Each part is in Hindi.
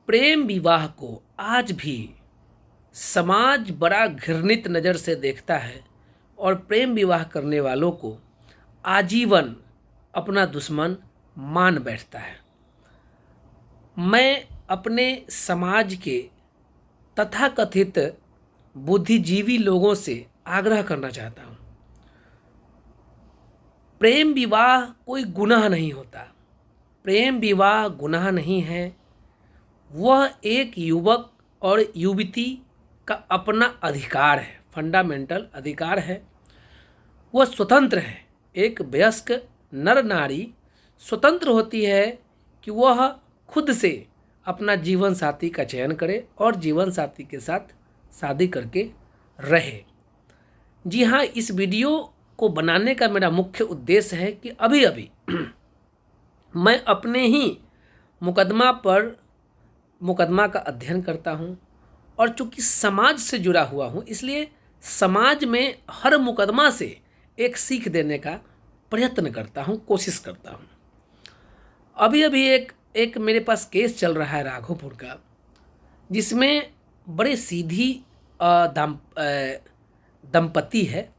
प्रेम विवाह को आज भी समाज बड़ा घृणित नज़र से देखता है और प्रेम विवाह करने वालों को आजीवन अपना दुश्मन मान बैठता है। मैं अपने समाज के तथाकथित बुद्धिजीवी लोगों से आग्रह करना चाहता हूँ, प्रेम विवाह कोई गुनाह नहीं होता। प्रेम विवाह गुनाह नहीं है। वह एक युवक और युवती का अपना अधिकार है, फंडामेंटल अधिकार है। वह स्वतंत्र है। एक वयस्क नर नारी स्वतंत्र होती है कि वह खुद से अपना जीवन साथी का चयन करे और जीवन साथी के साथ शादी करके रहे। जी हाँ, इस वीडियो को बनाने का मेरा मुख्य उद्देश्य है कि अभी अभी मैं अपने ही मुकदमा का अध्ययन करता हूँ और चूँकि समाज से जुड़ा हुआ हूँ, इसलिए समाज में हर मुकदमा से एक सीख देने का प्रयत्न करता हूँ, कोशिश करता हूँ। अभी अभी एक मेरे पास केस चल रहा है राघोपुर का, जिसमें बड़े सीधी दंपति है।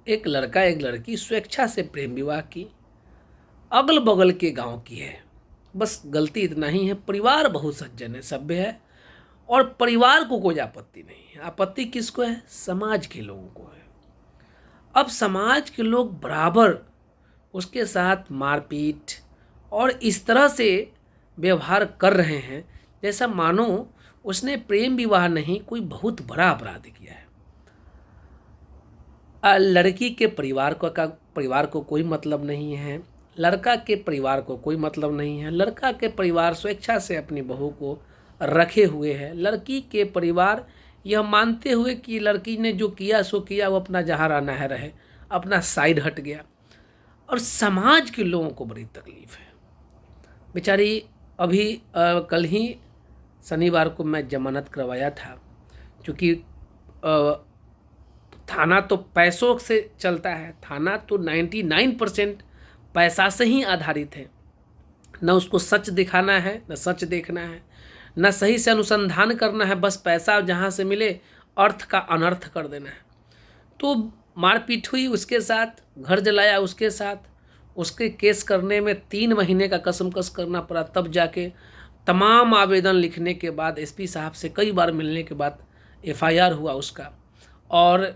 एक लड़का एक लड़की स्वेच्छा से प्रेम विवाह की, अगल बगल के गांव की है। बस गलती इतना ही है, परिवार बहुत सज्जन है, सभ्य है और परिवार को कोई आपत्ति नहीं है। आपत्ति किसको है? समाज के लोगों को है। अब समाज के लोग बराबर उसके साथ मारपीट और इस तरह से व्यवहार कर रहे हैं जैसा मानो उसने प्रेम विवाह नहीं, कोई बहुत बड़ा अपराध किया है। लड़की के परिवार को कोई मतलब नहीं है, लड़का के परिवार को कोई मतलब नहीं है। लड़का के परिवार स्वेच्छा से अपनी बहू को रखे हुए है। लड़की के परिवार यह मानते हुए कि लड़की ने जो किया सो किया, वो अपना जहाँ रहना है रहे, अपना साइड हट गया। और समाज के लोगों को बड़ी तकलीफ है। बेचारी अभी कल ही शनिवार को मैं जमानत करवाया था, क्योंकि थाना तो पैसों से चलता है। थाना तो 99% पैसा से ही आधारित है। न उसको सच दिखाना है, न सच देखना है, न सही से अनुसंधान करना है। बस पैसा जहाँ से मिले अर्थ का अनर्थ कर देना है। तो मारपीट हुई उसके साथ, घर जलाया उसके साथ, उसके केस करने में 3 महीने का कसमकस करना पड़ा। तब जाके तमाम आवेदन लिखने के बाद, एसपी साहब से कई बार मिलने के बाद एफआईआर हुआ उसका, और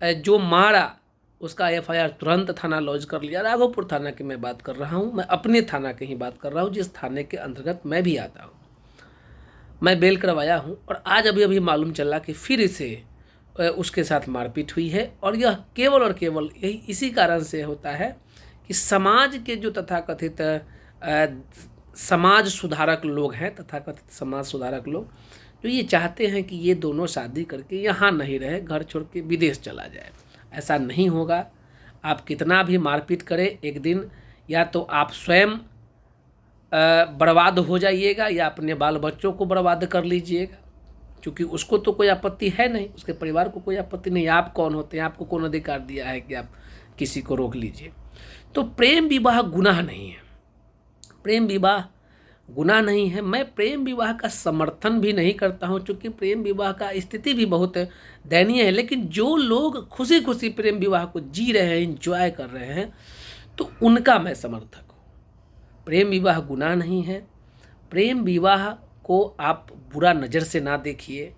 जो मारा उसका एफआईआर तुरंत थाना लॉन्च कर लिया। राघोपुर थाना की मैं बात कर रहा हूँ, मैं अपने थाना की ही बात कर रहा हूँ, जिस थाने के अंतर्गत मैं भी आता हूँ। मैं बेल करवाया हूँ और आज अभी अभी मालूम चला कि फिर इसे उसके साथ मारपीट हुई है। और यह केवल और केवल यही इसी कारण से होता है कि समाज के जो तथाकथित समाज सुधारक लोग हैं, तथाकथित समाज सुधारक लोग, जो ये चाहते हैं कि ये दोनों शादी करके यहाँ नहीं रहे, घर छोड़ के विदेश चला जाए। ऐसा नहीं होगा। आप कितना भी मारपीट करें, एक दिन या तो आप स्वयं बर्बाद हो जाइएगा या अपने बाल बच्चों को बर्बाद कर लीजिएगा, क्योंकि उसको तो कोई आपत्ति है नहीं, उसके परिवार को कोई आपत्ति नहीं। आप कौन होते हैं? आपको कौन अधिकार दिया है कि आप किसी को रोक लीजिए? तो प्रेम विवाह गुनाह नहीं है। प्रेम विवाह गुनाह नहीं है। मैं प्रेम विवाह का समर्थन भी नहीं करता हूं, क्योंकि प्रेम विवाह का स्थिति भी बहुत दयनीय है। लेकिन जो लोग खुशी खुशी प्रेम विवाह को जी रहे हैं, एंजॉय कर रहे हैं, तो उनका मैं समर्थक हूँ। प्रेम विवाह गुनाह नहीं है। प्रेम विवाह को आप बुरा नज़र से ना देखिए।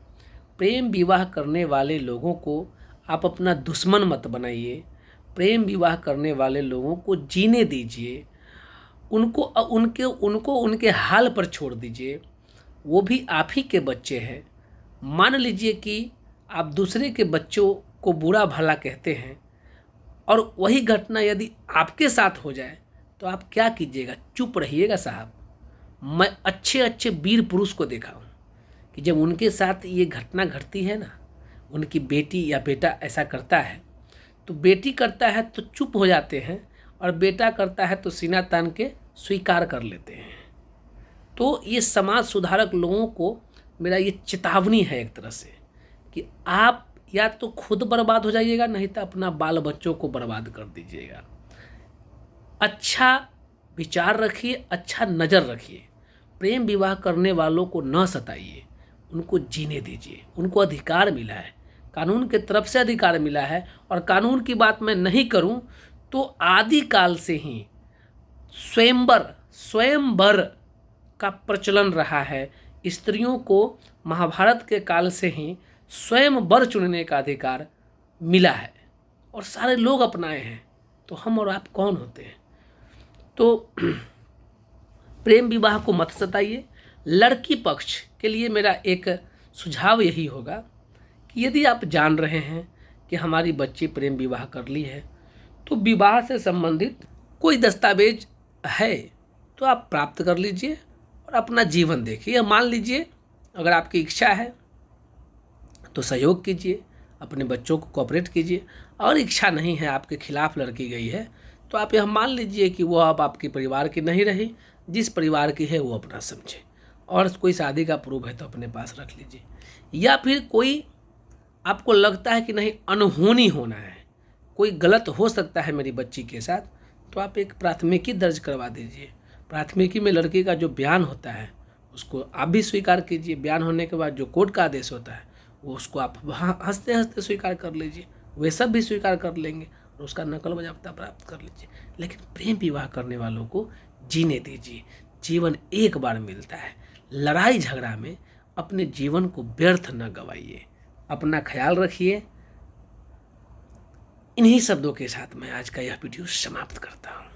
प्रेम विवाह करने वाले लोगों को आप अपना दुश्मन मत बनाइए। प्रेम विवाह करने वाले लोगों को जीने दीजिए, उनको उनके हाल पर छोड़ दीजिए। वो भी आप ही के बच्चे हैं। मान लीजिए कि आप दूसरे के बच्चों को बुरा भला कहते हैं और वही घटना यदि आपके साथ हो जाए तो आप क्या कीजिएगा? चुप रहिएगा साहब। मैं अच्छे अच्छे वीर पुरुष को देखा हूँ कि जब उनके साथ ये घटना घटती है ना, उनकी बेटी या बेटा ऐसा करता है, तो बेटी करता है तो चुप हो जाते हैं और बेटा करता है तो सीना तान के स्वीकार कर लेते हैं। तो ये समाज सुधारक लोगों को मेरा ये चेतावनी है एक तरह से कि आप या तो खुद बर्बाद हो जाइएगा, नहीं तो अपना बाल बच्चों को बर्बाद कर दीजिएगा। अच्छा विचार रखिए, अच्छा नज़र रखिए। प्रेम विवाह करने वालों को न सताइए, उनको जीने दीजिए। उनको अधिकार मिला है, कानून के तरफ से अधिकार मिला है। और कानून की बात मैं नहीं करूं तो आदिकाल से ही स्वयंवर का प्रचलन रहा है। स्त्रियों को महाभारत के काल से ही स्वयंवर चुनने का अधिकार मिला है और सारे लोग अपनाए हैं। तो हम और आप कौन होते हैं? तो प्रेम विवाह को मत सताइए। लड़की पक्ष के लिए मेरा एक सुझाव यही होगा कि यदि आप जान रहे हैं कि हमारी बच्ची प्रेम विवाह कर ली है, तो विवाह से संबंधित कोई दस्तावेज है तो आप प्राप्त कर लीजिए और अपना जीवन देखिए। मान लीजिए अगर आपकी इच्छा है तो सहयोग कीजिए, अपने बच्चों को कोऑपरेट कीजिए। और इच्छा नहीं है, आपके खिलाफ लड़की गई है, तो आप यह मान लीजिए कि वो अब आपके परिवार की नहीं रही, जिस परिवार की है वो अपना समझे। और कोई शादी का प्रूफ है तो अपने पास रख लीजिए। या फिर कोई आपको लगता है कि नहीं अनहोनी होना है, कोई गलत हो सकता है मेरी बच्ची के साथ, तो आप एक प्राथमिकी दर्ज करवा दीजिए। प्राथमिकी में लड़की का जो बयान होता है उसको आप भी स्वीकार कीजिए। बयान होने के बाद जो कोर्ट का आदेश होता है वो उसको आप हंसते हंसते स्वीकार कर लीजिए। वे सब भी स्वीकार कर लेंगे और उसका नकल बजावता प्राप्त कर लीजिए। लेकिन प्रेम विवाह करने वालों को जीने दीजिए। जीवन एक बार मिलता है। लड़ाई झगड़ा में अपने जीवन को व्यर्थ न गवाइए। अपना ख्याल रखिए। इन्हीं शब्दों के साथ मैं आज का यह वीडियो समाप्त करता हूँ।